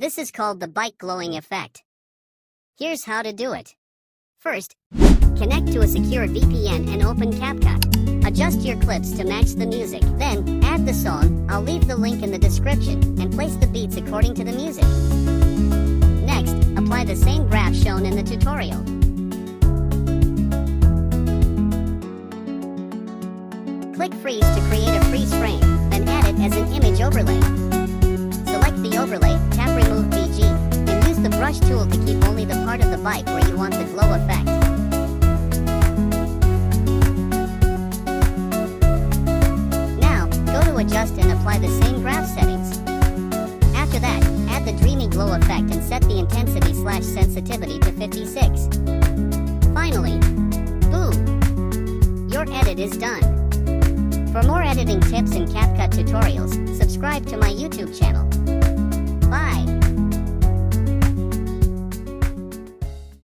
This is called the bike glowing effect. Here's how to do it. First, connect to a secure VPN and open CapCut. Adjust your clips to match the music. Then, add the song, I'll leave the link in the description, and place the beats according to the music. Next, apply the same graph shown in the tutorial. Click Freeze to create a freeze frame, then add it as an image overlay. Select the overlay, tap Remove BG, and use the brush tool to keep only the part of the bike where you want the glow effect. Now, go to Adjust and apply the same graph settings. After that, add the Dreamy glow effect and set the intensity/sensitivity to 56. Finally, boom! Your edit is done. For more editing tips and CapCut tutorials, subscribe to my YouTube channel.